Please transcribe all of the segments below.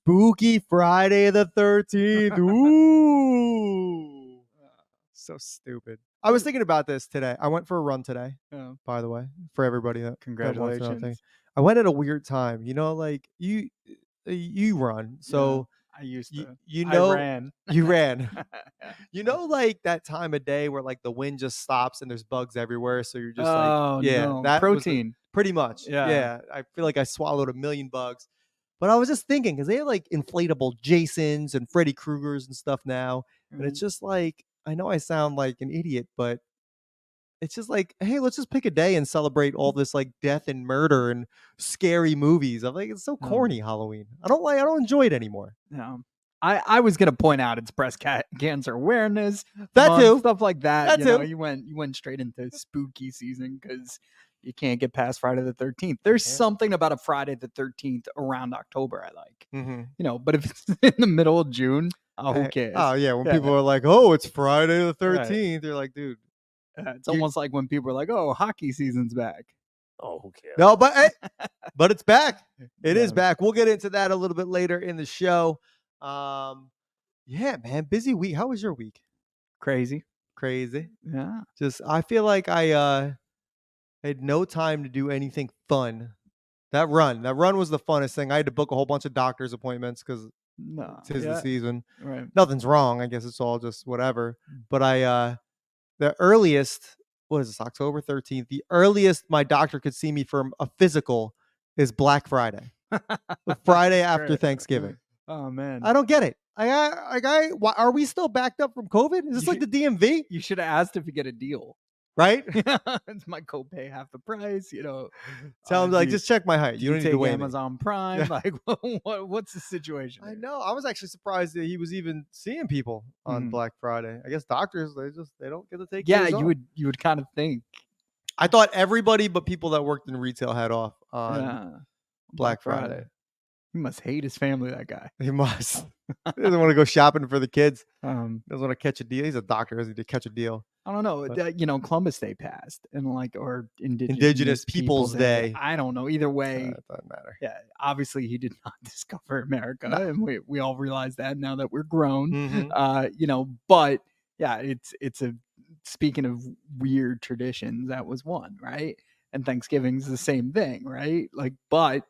spooky Friday the 13th. Ooh. So stupid. I was thinking about this today. I went for a run today, by the way, for everybody that wants to know. Congratulations. I went at a weird time. Like you run. So I used to. I ran. You ran. Like that time of day where like the wind just stops and there's bugs everywhere. So you're just no. that Protein. pretty much. Yeah. I feel like I swallowed 1,000,000 bugs. But I was just thinking, because they have like inflatable Jasons and Freddy Kruegers and stuff now. And it's just like, I know I sound like an idiot, but it's just like, hey, let's just pick a day and celebrate all this like death and murder and scary movies. I'm like, it's so corny, Halloween. I don't enjoy it anymore. No. I was gonna point out it's breast cancer awareness, That too. stuff like that. That too. You went straight into spooky season because you can't get past Friday the 13th. There's something about a Friday the 13th around October I like. But if it's in the middle of June, who cares? Oh yeah, when people are like, "Oh, it's Friday the 13th," you're like, "Dude." It's almost like when people are like, "Oh, hockey season's back." Oh, who cares? No, but it's back. It is back. We'll get into that a little bit later in the show. Yeah, man, busy week. How was your week? Crazy. Yeah. Just I feel like I had no time to do anything fun. That run was the funnest thing. I had to book a whole bunch of doctor's appointments because tis the season. Right. Nothing's wrong. I guess it's all just whatever. But the earliest, what is this, October 13th? The earliest my doctor could see me for a physical is Black Friday. The Friday after Thanksgiving. Oh man. I don't get it. Why, are we still backed up from COVID? Is this like the DMV? You should have asked if you get a deal. Right? It's my copay half the price, Tell them like, just check my height. You don't need to weigh Amazon Prime. Yeah. Like, what's the situation here? I know. I was actually surprised that he was even seeing people on Black Friday. I guess doctors, they don't get to take. Yeah, you would kind of think. I thought everybody but people that worked in retail had off on Black Friday. He must hate his family, that guy. He must. He doesn't want to go shopping for the kids. Doesn't want to catch a deal. He's a doctor. Doesn't need to catch a deal. I don't know. But, Columbus Day passed, and or Indigenous Peoples Day. I don't know. Either way, it doesn't matter. Yeah, obviously he did not discover America, and we all realize that now that we're grown. But yeah, it's a speaking of weird traditions, that was one, right? And Thanksgiving's the same thing, right? But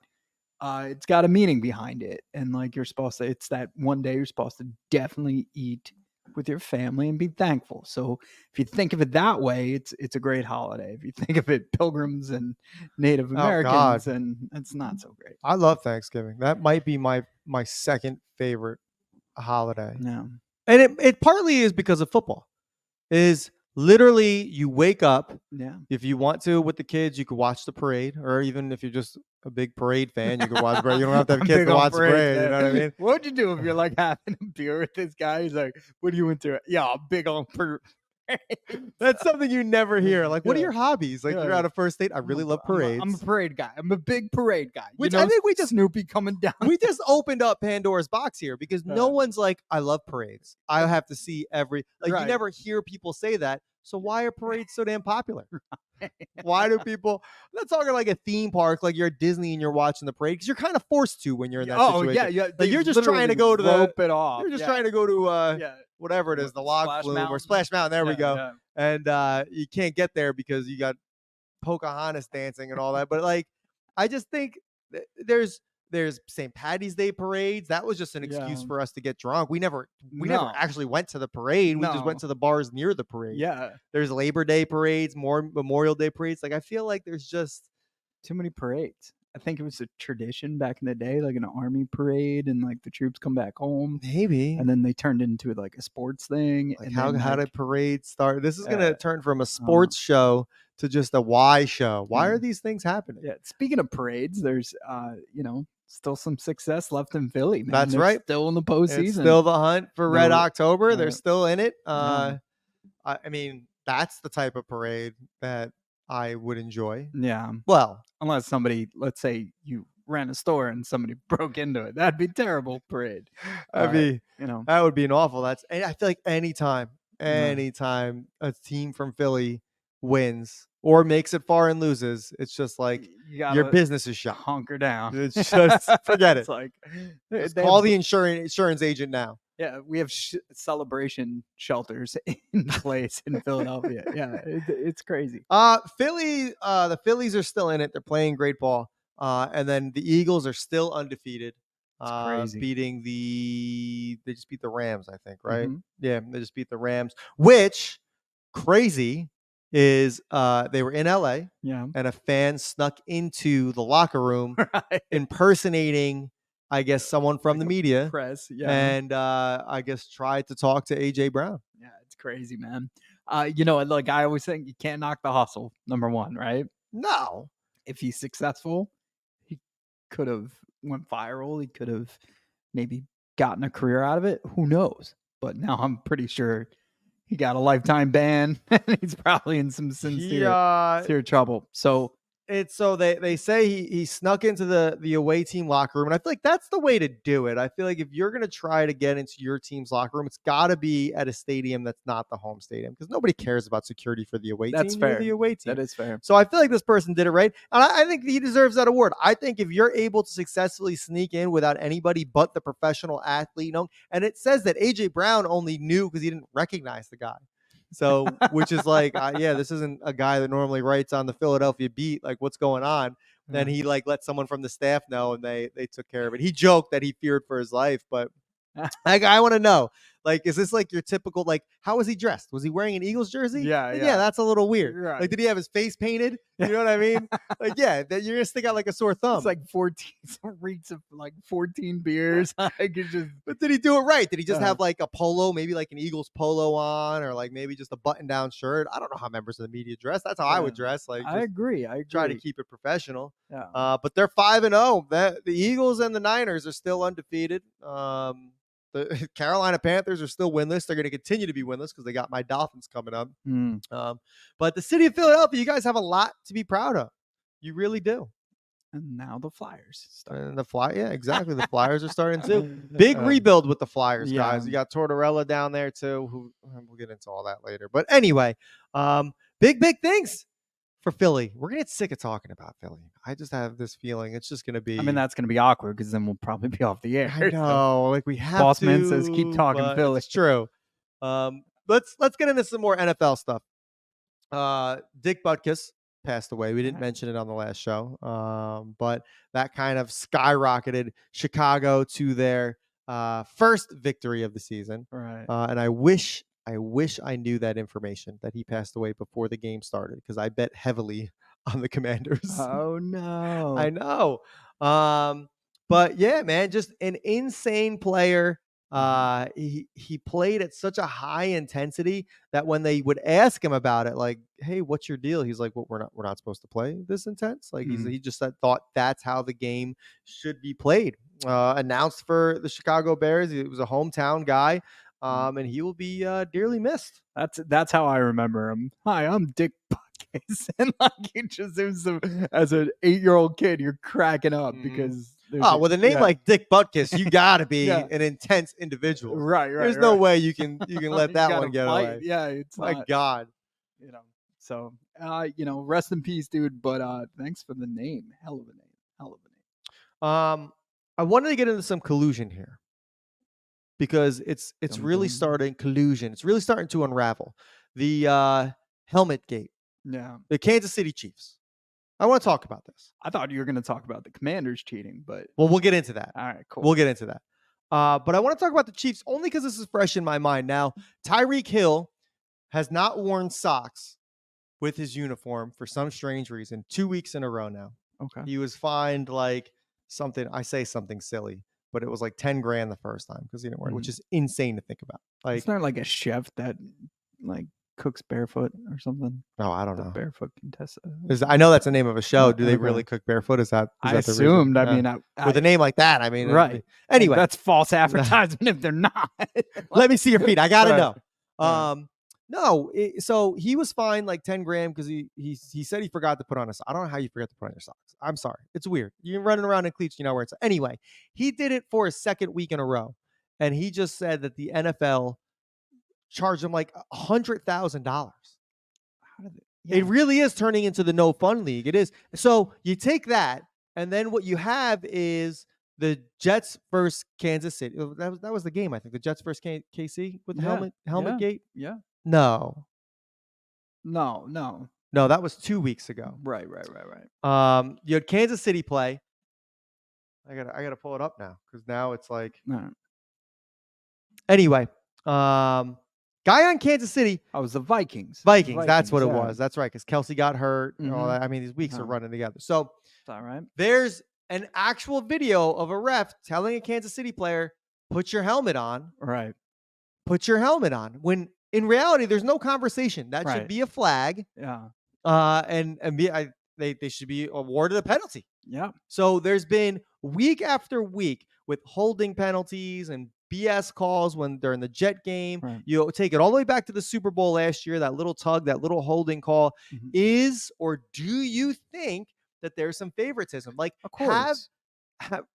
it's got a meaning behind it, and you're supposed to. It's that one day you're supposed to definitely eat with your family and be thankful. So if you think of it that way, it's a great holiday. If you think of it Pilgrims and Native Americans, and it's not so great. I love Thanksgiving. That might be my second favorite holiday. Yeah. And it partly is because of football. Is literally you wake up. Yeah. If you want to with the kids, you could watch the parade, or even if you're just a big parade fan, you can watch the parade. You don't have to have kids to watch the parade. You know what I mean? What would you do if you're having a beer with this guy? He's like, "What are you into?" Yeah, a big on parade. That's something you never hear. What are your hobbies? You're at a first date. I really love parades. I'm a parade guy. I'm a big parade guy. Which I think we just Snoopy coming down. We just opened up Pandora's box here because no one's like, I love parades. I have to see every. You never hear people say that. So why are parades so damn popular? Why do people? I'm not talking like a theme park, like you're at Disney and you're watching the parade, because you're kind of forced to when you're in that situation. Yeah. You're just trying to go to rope it off. You're just trying to go to whatever it is, the log flume or Splash Mountain. There we go. Yeah. And you can't get there because you got Pocahontas dancing and all that. But I just think there's St. Patty's Day parades. That was just an excuse for us to get drunk. We never actually went to the parade. We just went to the bars near the parade. Yeah. There's Labor Day parades, more Memorial Day parades. I feel like there's just too many parades. I think it was a tradition back in the day, like an army parade, and the troops come back home. Maybe. And then they turned into a sports thing. How did parades start? This is gonna turn from a sports show to just a why show. Why are these things happening? Yeah. Speaking of parades, there's still some success left in Philly, man. That's right. Still in the postseason. It's still the hunt for Red October. They're still in it. I mean, that's the type of parade that I would enjoy. Yeah. Well, unless somebody, let's say you ran a store and somebody broke into it. That'd be terrible parade. That would be an awful. I feel like anytime a team from Philly wins or makes it far and loses, it's just like You your gotta business is shot. hunker down. It's just forget It's it. like Just they call have the insurance agent now. yeah, we have celebration shelters in place in Philadelphia. Yeah, it's crazy. The Phillies are still in it. They're playing great ball. And then the Eagles are still undefeated. It's crazy. They just beat the Rams, I think, right? Mhm. Yeah, they just beat the Rams, which crazy is they were in LA Yeah. and a fan snuck into the locker room Right. impersonating, I guess, someone from Like the a media press, yeah. and I guess tried to talk to AJ Brown. Yeah, it's crazy, man. Like I always think you can't knock the hustle, number 1, right? No. If he's successful, he could have went viral. He could have maybe gotten a career out of it. Who knows? But now I'm pretty sure he got a lifetime ban and he's probably in some He sincere trouble. So It's so they say he snuck into the away team locker room, and I feel like that's the way to do it. I feel like if you're gonna try to get into your team's locker room, it's got to be at a stadium that's not the home stadium because nobody cares about security for the away that's team. You're fair. the away That team, is fair. so I feel like this person did it right, and I think he deserves that award. I think if you're able to successfully sneak in without anybody but the professional athlete, and it says that AJ Brown only knew because he didn't recognize the guy. So, which is like, yeah, this isn't a guy that normally writes on the Philadelphia beat. Like, what's going on? Then Yeah. he like let someone from the staff know, and they took care of it. He joked that he feared for his life, but like, I want to know, like, is this like your typical, like, how was he dressed? Was he wearing an Eagles jersey? Yeah, Like, yeah, yeah. that's a little weird. Like, Right. did he have his face painted? You know what I mean? Like, yeah, that you're gonna stick out like a sore It's thumb. like 14 reeks of like 14 beers. Like it's just But did he do it right? Did he just uh, have like a polo, maybe like an Eagles polo on, or like maybe just a button down shirt? I don't know how members of the media dress. That's how I yeah. would dress. Like, I just agree. I try to agree. keep it professional. Yeah. But they're 5-0. The Eagles and the Niners are still undefeated. The Carolina Panthers are still winless. They're going to continue to be winless because they got my Dolphins coming up. Mm. But the city of Philadelphia, you guys have a lot to be proud of. You really do. And now the Flyers start. And yeah, exactly. The Flyers are starting too. Big rebuild with the Flyers, Yeah. guys. You got Tortorella down there too. Who we'll get into all that later. But anyway, big things for Philly. We're gonna get sick of talking about Philly. I just have this feeling it's just gonna I mean, be. that's going to be awkward because then we'll probably be off the air. I know, like we have Boss to. man says, keep talking, but Philly. it's true. Let's get into some more NFL stuff. Dick Butkus passed away. We didn't mention it on the last show, but that kind of skyrocketed Chicago to their first victory of the season. Right. And I wish I knew that information that he passed away before the game started because I bet heavily on the Commanders. Oh no. I know. But yeah, man, just an insane player. He played at such a high intensity that when they would ask him about it, like, "Hey, what's your deal?" He's like, "Well, we're not supposed to play this intense." Like he just thought that's how the game should be played. Announced for the Chicago Bears. He was a hometown guy, and he will be dearly missed. That's how I remember him. Hi, I'm Dick Buckets, and like as an 8-year-old kid, you're cracking up because with a name like Dick Butkus, you got to be yeah. an intense individual. Right. There's no way you can let that one get fight. away. Yeah, it's My not. God. So rest in peace, dude. But thanks for the name. Hell of a name. Hell of a name. I wanted to get into some collusion here because it's really Dum-dum. collusion. It's really starting to unravel. The helmet gate. Yeah. The Kansas City Chiefs. I want to talk about this. I thought you were going to talk about the Commanders cheating, but well, we'll get into that. All right, cool. We'll get into that. But I want to talk about the Chiefs only because this is fresh in my mind. Now, Tyreek Hill has not worn socks with his uniform for some strange reason 2 weeks in a row now. Okay. He was fined like something silly, but it was like 10 grand the first time because he didn't wear it, which is insane to think about. Like, it's not like a chef that like cooks barefoot or something. No, I don't know. Barefoot contestant. I know that's the name of a show. Do they Okay. really cook barefoot? Is that I the assumed. reason? I mean, with a name like that, I mean, right. Anyway, that's false advertisement if they're not. Let me see your feet. I gotta Right. know. No, so he was fined like 10 grand because he said he forgot to put on I don't know how you forget to put on your socks. I'm sorry. It's weird. You're running around in cleats, you know where it's. Anyway, he did it for a second week in a row. And he just said that the NFL charged him like $100,000. It Yeah. really is turning into the no fun league. It is. So you take that, and then what you have is the Jets versus Kansas City. That was the game, I think. The Jets versus KC with the Yeah. helmet Yeah. gate. Yeah. No, No, no. no, that was 2 weeks ago. Right, right, right, right. You had Kansas City play. I gotta pull it up now because now it's like No. anyway. Guy on Kansas City Oh, it was the Vikings. Vikings. That's what Vikings, it yeah. was. That's right, because Kelsey got hurt and all Mhm. that. I mean, these weeks are No. running together. So It's alright. there's an actual video of a ref telling a Kansas City player, "Put your helmet on. Right. Put your helmet on." When in reality, there's no conversation. That should Right. be a flag, Yeah. they should be awarded a penalty. Yeah. So there's been week after week with holding penalties and BS calls when during the Jet game. Right. You take it all the way back to the Super Bowl last year, that little tug, that little holding call. Mhm. Is or do you think that there's some favoritism? Like, Of course.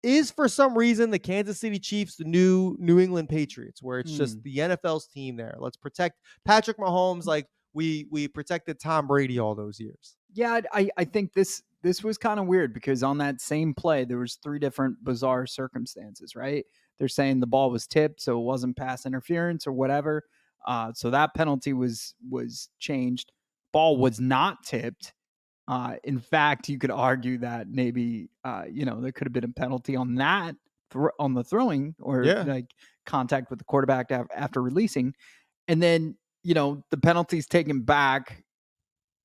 is for some reason the Kansas City Chiefs the new New England Patriots, where it's just Mm. the NFL's team there? Let's protect Patrick Mahomes like we protected Tom Brady all those years. Yeah, I think this was kind of weird because on that same play there was three different bizarre circumstances, right? They're saying the ball was tipped, so it wasn't pass interference or whatever. So that penalty was changed. Ball was not tipped. In fact, you could argue that maybe there could have been a penalty on that on the throwing or Yeah. like contact with the quarterback after releasing, and then the penalty's taken back.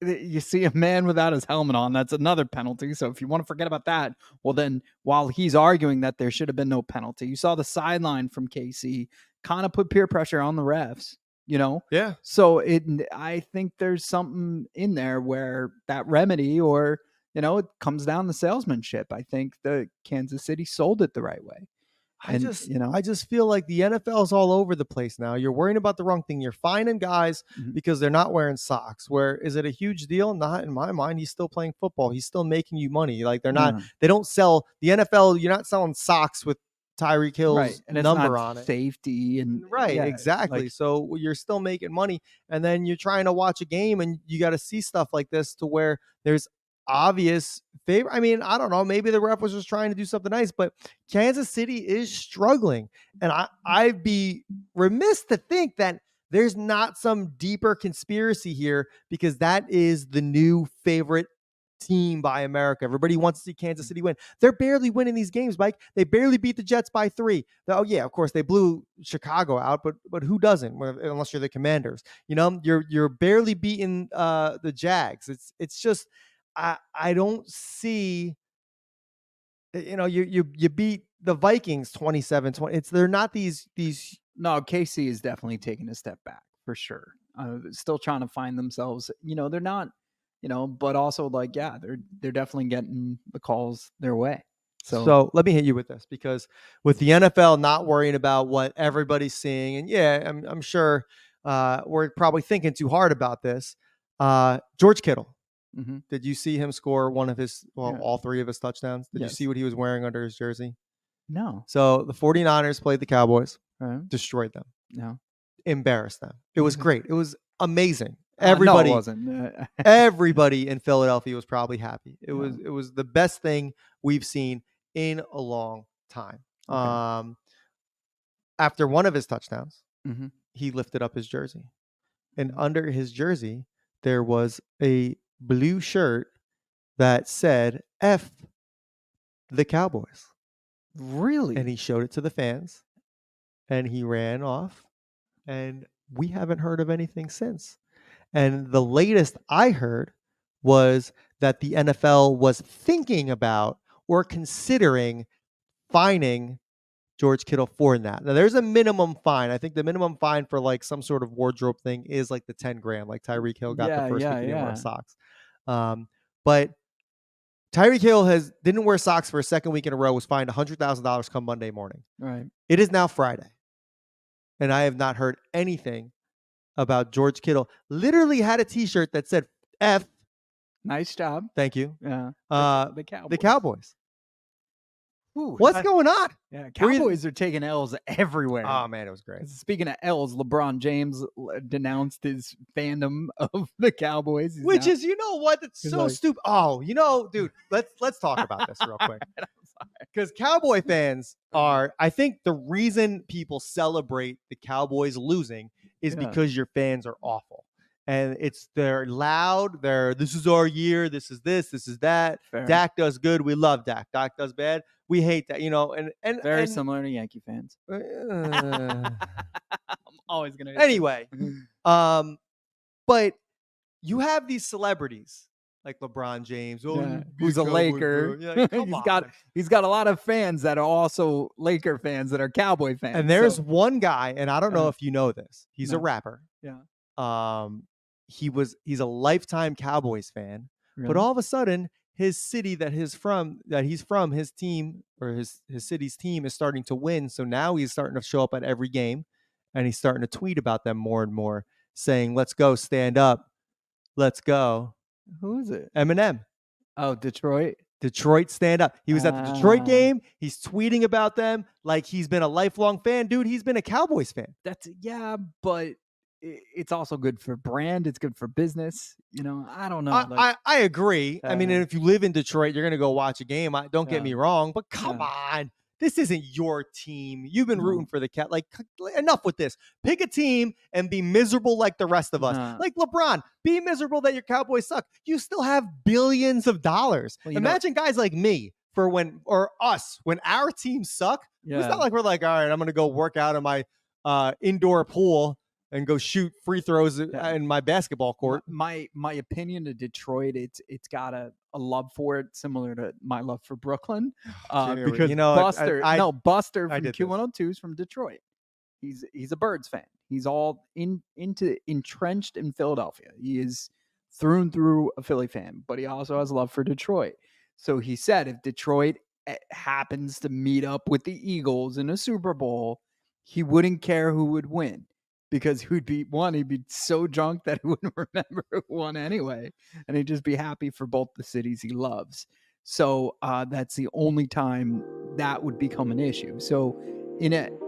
You see a man without his helmet on, that's another penalty. So if you want to forget about that, well, then while he's arguing that there should have been no penalty, you saw the sideline from KC kind of put peer pressure on the refs, you know? Yeah. So I think there's something in there where that remedy or, it comes down to salesmanship. I think the Kansas City sold it the right way. I And, just I just feel like the NFL is all over the place now. You're worrying about the wrong thing. You're fining guys mhm, because they're not wearing socks. Where is it a huge deal? Not in my mind. He's still playing football. He's still making you money. Like yeah, they don't sell the NFL, you're not selling socks with Tyreek right. Hill's And it's not number on it. safety and Right, yeah, exactly. like, So you're still making money, and then you're trying to watch a game, and you got to see stuff like this to where there's obvious favor. I mean, I don't know. Maybe the ref was just trying to do something nice, but Kansas City is struggling, and I'd be remiss to think that there's not some deeper conspiracy here because that is the new favorite team by America. Everybody wants to see Kansas City win. They're barely winning these games, Mike. They barely beat the Jets by 3. Oh yeah, of course they blew Chicago out, but who doesn't? Unless you're the Commanders. You're barely beating the Jags. It's just I don't see you beat the Vikings 27-20. They're not these no, KC is definitely taking a step back for sure. Still trying to find themselves. They're not, but also like, yeah, they're definitely getting the calls their way. So, So let me hit you with this because with the NFL not worrying about what everybody's seeing, and yeah, I'm sure we're probably thinking too hard about this. George Kittle, mhm, did you see him score yeah, all 3 of his touchdowns? Did you see yes, what he was wearing under his jersey? no, So the 49ers played the Cowboys, right, destroyed them, no, embarrassed them. It was great. It was amazing. no, it Everybody, wasn't. everybody in Philadelphia was probably happy. It was No, it was the best thing we've seen in a long time. okay, After one of his touchdowns, hmm he lifted up his jersey, and under his jersey there was a blue shirt that said "F the Cowboys," and really, he showed it to the fans, and he ran off, and we haven't heard of anything since. And the latest I heard was that the NFL was thinking about or considering fining George Kittle for that. Now, there's a minimum fine. I think the minimum fine for like some sort of wardrobe thing is like the 10 grand, like Tyreek Hill got the yeah, first yeah, week he didn't wear yeah, socks. But Tyreek Hill didn't wear socks for a second week in a row, was fined $100,000 come Monday morning. right, It is now Friday, and I have not heard anything about George Kittle. Literally had a T-shirt that said "F." nice job, Thank you. yeah, Uh, the the Cowboys. Cowboys. Ooh, What's going on? yeah, Were you Cowboys are taking L's everywhere. Oh, man, it was great. Speaking of L's, LeBron James denounced his fandom of the Cowboys. He's Which now is, you know what? It's he's so like, stupid. Oh, you know, dude, let's talk about this real quick. I'm sorry. Because Cowboy fans Uh-huh. are, I think the reason people celebrate the Cowboys losing is Yeah, because your fans are awful. And they're loud, this is our year, this is that. fair. Dak does good, we love Dak. Dak does bad, we hate that, you know, Very similar to Yankee fans. uh, I'm always gonna hit anyway, this. um, but you have these celebrities like LeBron James. Oh, Yeah, you be a who's a Cowboy Laker. fan. Yeah, like, come on. He's got a lot of fans that are also Laker fans that are Cowboy And fans. there's So one guy, and I don't know uh, if you know this. He's a no, rapper. yeah, Um, he's a lifetime Cowboys fan, but really. all of a sudden, his city that he's from, his team or his city's team is starting to win. So now he's starting to show up at every game, and he's starting to tweet about them more and more, saying, "Let's go, stand up, let's go." Who is it? Eminem. Oh, Detroit. Detroit stand up. He was at the Detroit Ah, game. He's tweeting about them like he's been a lifelong fan. Dude, he's been a Cowboys fan. that's yeah, but it's also good for brand. It's good for business. I don't know. Like, I agree. I mean, uh, and if you live in Detroit, you're gonna go watch a game. Don't get yeah, me wrong, but come yeah, on. This isn't your team. You've been rooting no, for the cat. Like, enough with this. Pick a team and be miserable like the rest of us. nah. Like LeBron, be miserable that your Cowboys suck. You still have billions of dollars. Well, Imagine guys like me or us when our teams suck. It's yeah. not like we're like, all right, I'm gonna go work out in my indoor pool and go shoot free throws Yeah. in my basketball My, court. my opinion of Detroit, it's got a love for it similar to my love for Brooklyn, because You know, Buster I from did this. Q102 is from Detroit. He's a Birds fan. He's all entrenched in Philadelphia. He is through and through a Philly fan, but he also has love for Detroit. So he said if Detroit happens to meet up with the Eagles in a Super Bowl, he wouldn't care who would win because he'd be so drunk that he wouldn't remember who won anyway, and he'd just be happy for both the cities he loves. So that's the only time that would become an issue. So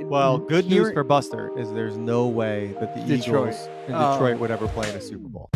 Well, good news here for Buster is there's no way that the Detroit. Eagles in Detroit Oh, would ever play in a Super Bowl.